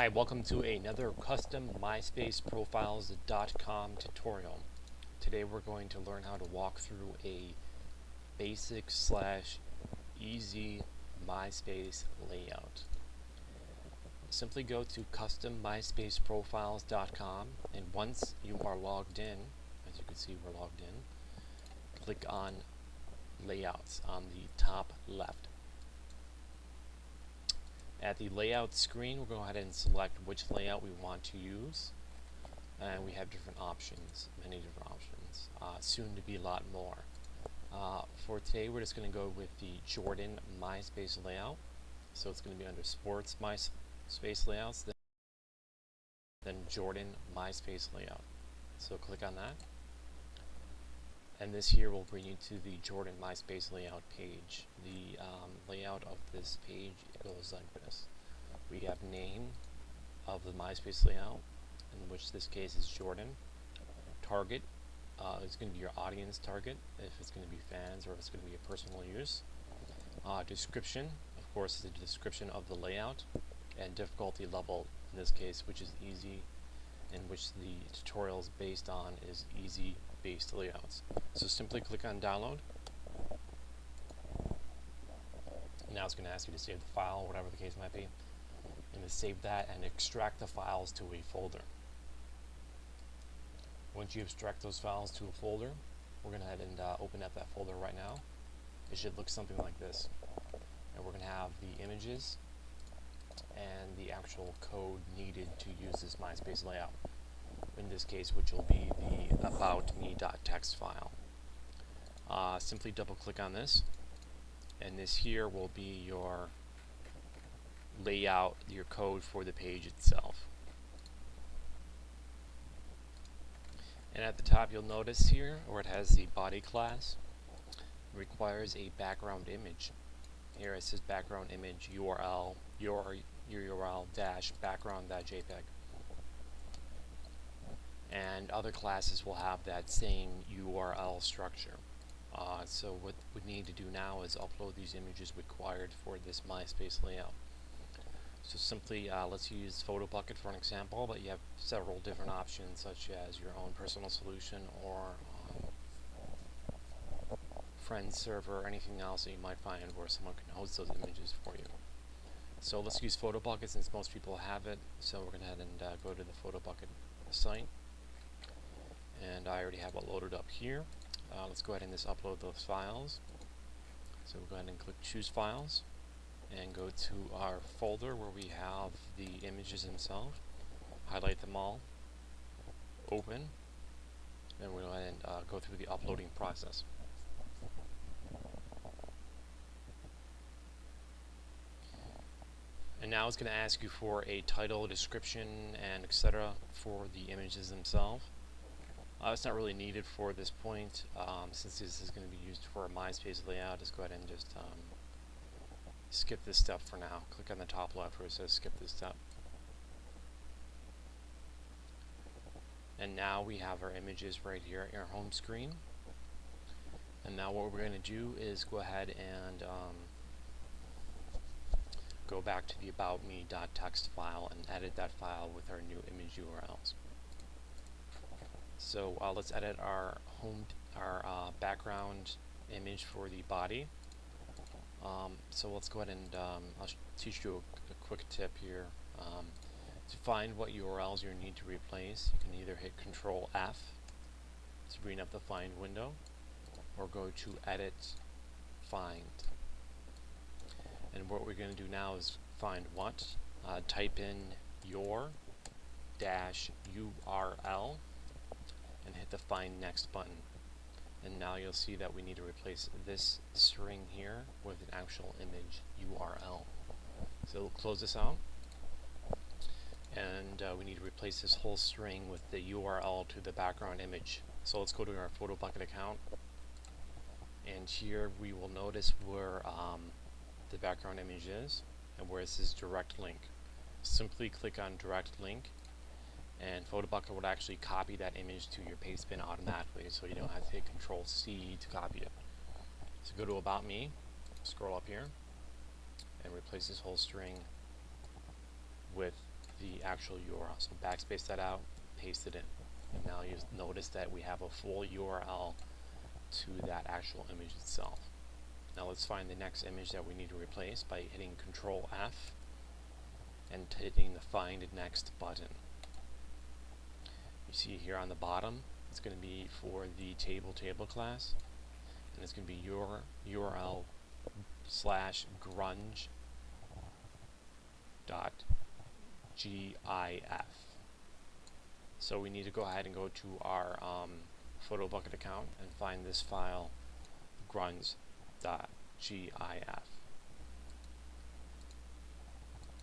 Hi, welcome to another custom MySpaceProfiles.com tutorial. Today we're going to learn how to walk through a basic / easy MySpace layout. Simply go to custom-MySpaceProfiles.com, and once you are logged in, as you can see we're logged in, click on Layouts on the top left. At the layout screen, we'll go ahead and select which layout we want to use, and we have different options, many different options, soon to be a lot more. For today we're just going to go with the Jordan MySpace layout, so it's going to be under Sports MySpace Layouts, then Jordan MySpace layout. So click on that, and this here will bring you to the Jordan MySpace layout page. The layout of this page goes like this. We have name of the MySpace layout, in which this case is Jordan. Target is going to be your audience target, if it's going to be fans or if it's going to be a personal use. Description, of course, is the description of the layout, and difficulty level in this case, which is easy, in which the tutorial is based on, is easy based layouts. So simply click on download. Now it's going to ask you to save the file, whatever the case might be, and to save that and extract the files to a folder. Once you extract those files to a folder, we're going to head and open up that folder right now. It should look something like this, and we're going to have the images and the actual code needed to use this MySpace layout, in this case, which will be the aboutme.txt file. Simply double click on this, and this here will be your layout, your code for the page itself. And at the top you'll notice here where it has the body class, it requires a background image. Here it says background image URL, your URL dash background.jpg. And other classes will have that same URL structure. So what we need to do now is upload these images required for this MySpace layout. So simply let's use PhotoBucket for an example, but you have several different options such as your own personal solution or friend server or anything else that you might find where someone can host those images for you. So let's use PhotoBucket since most people have it. So we're going to head and go to the PhotoBucket site, and I already have it loaded up here. Let's go ahead and just upload those files. So we'll go ahead and click choose files and go to our folder where we have the images themselves, highlight them all, open, and we'll go ahead and go through the uploading process. And now it's going to ask you for a title, description, and etc. for the images themselves. It's not really needed for this point, since this is going to be used for a MySpace layout. Just go ahead and just skip this step for now. Click on the top left where it says skip this step. And now we have our images right here in our home screen. And now what we're going to do is go ahead and go back to the aboutme.txt file and edit that file with our new image URLs. So let's edit our background image for the body. So let's go ahead and I'll teach you a quick tip here. To find what URLs you need to replace, you can either hit Control F to bring up the find window, or go to Edit, Find. And what we're going to do now is find what. Type in your dash URL and hit the Find Next button. And now you'll see that we need to replace this string here with an actual image URL. So we'll close this out, and we need to replace this whole string with the URL to the background image. So let's go to our PhotoBucket account, and here we will notice where the background image is and where it says direct link. Simply click on direct link, and PhotoBucket would actually copy that image to your paste bin automatically, so you don't have to hit Control C to copy it. So go to About Me, scroll up here, and replace this whole string with the actual URL. So backspace that out, paste it in. And now you notice that we have a full URL to that actual image itself. Now let's find the next image that we need to replace by hitting Control F and hitting the Find Next button. You see here on the bottom, it's going to be for the table class, and it's going to be your URL /grunge.gif. So we need to go ahead and go to our photo bucket account and find this file, grunge.gif.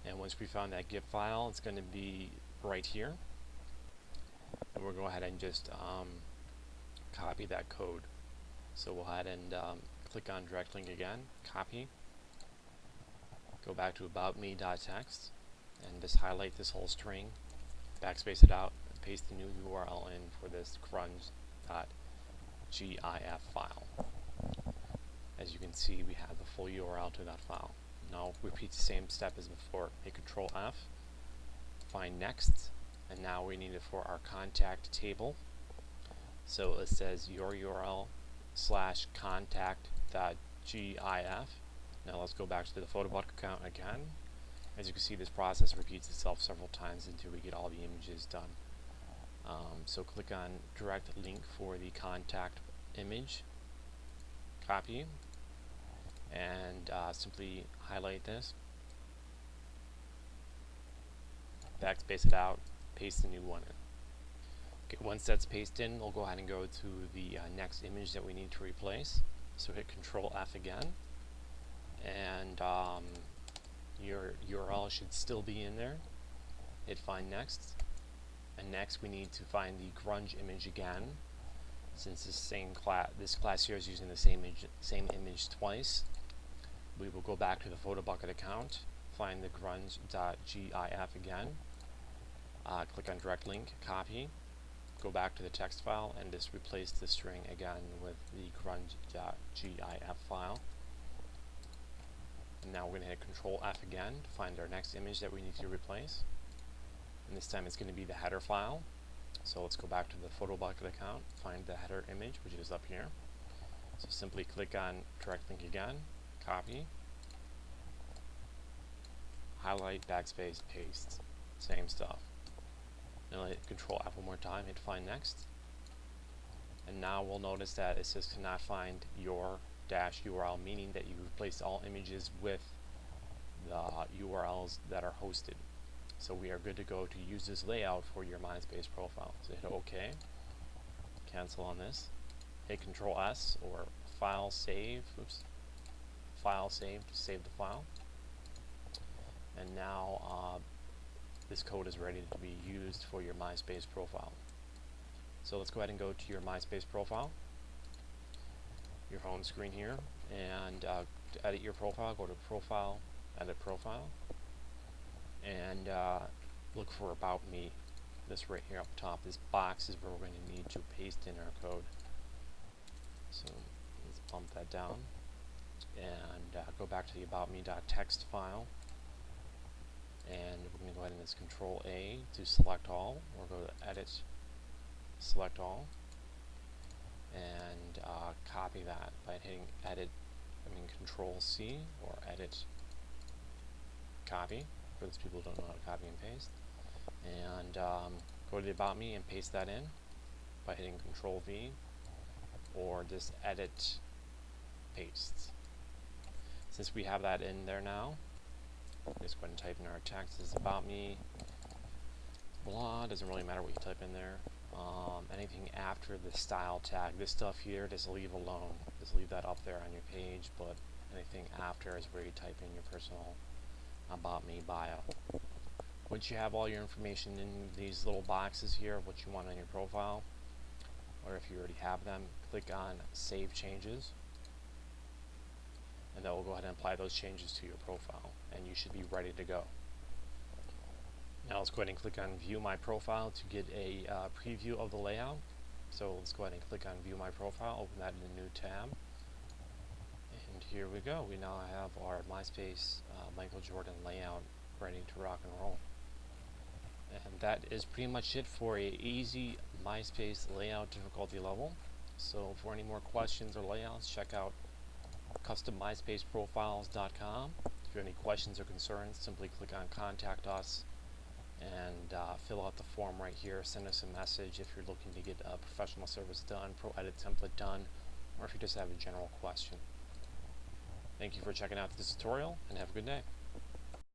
And once we found that GIF file, it's going to be right here. And we'll go ahead and just copy that code. So we'll go ahead and click on direct link again, copy, go back to about me.txt, and just highlight this whole string, backspace it out, and paste the new URL in for this grunge.gif file. As you can see, we have the full URL to that file. Now repeat the same step as before. Hit Control F, find next, and now we need it for our contact table. So it says your URL /contact.gif. Now let's go back to the photo bucket account again. As you can see, this process repeats itself several times until we get all the images done. So click on direct link for the contact image, copy, and simply highlight this, backspace it out, paste the new one in. Okay, once that's pasted in, we'll go ahead and go to the next image that we need to replace. So hit Control F again, and your URL should still be in there. Hit Find Next, and next we need to find the grunge image again. Since this class here is using the same image twice, we will go back to the photo bucket account, find the grunge.gif again, click on direct link, copy, go back to the text file, and just replace the string again with the grunge.gif file. And now we're going to hit Control F again to find our next image that we need to replace. And this time it's going to be the header file. So let's go back to the photo bucket account, find the header image, which is up here. So simply click on direct link again, copy, highlight, backspace, paste, same stuff. Now hit Control F one more time, hit Find Next, and now we'll notice that it says cannot find your -URL, meaning that you replaced all images with the URLs that are hosted. So we are good to go to use this layout for your MySpace profile. So hit OK, cancel on this, hit Control S or File Save, File Save to save the file. And now this code is ready to be used for your MySpace profile. So let's go ahead and go to your MySpace profile, your home screen here, and to edit your profile, go to Profile, Edit Profile, and look for About Me. This right here up top, this box is where we're going to need to paste in our code. So let's bump that down and go back to the About Me.txt file, and we're going to go ahead and just Control A to select all, or go to Edit, Select All, and copy that by hitting Control C or Edit, Copy, for those people who don't know how to copy and paste, and go to the About Me and paste that in by hitting Control V or just Edit, Paste. Since we have that in there now, just go ahead and type in our text. This is About Me, blah, doesn't really matter what you type in there. Anything after the style tag, this stuff here, just leave alone. Just leave that up there on your page, but anything after is where you type in your personal About Me bio. Once you have all your information in these little boxes here, what you want on your profile, or if you already have them, click on Save Changes, and that will go ahead and apply those changes to your profile, and you should be ready to go. Now let's go ahead and click on View My Profile to get a preview of the layout. So let's go ahead and click on View My Profile, open that in a new tab, and here we go. We now have our MySpace Michael Jordan layout ready to rock and roll. And that is pretty much it for a easy MySpace layout difficulty level. So for any more questions or layouts, check out custommyspaceprofiles.com. If you have any questions or concerns, simply click on Contact Us and fill out the form right here. Send us a message if you're looking to get a professional service done, pro edit template done, or if you just have a general question. Thank you for checking out this tutorial, and have a good day.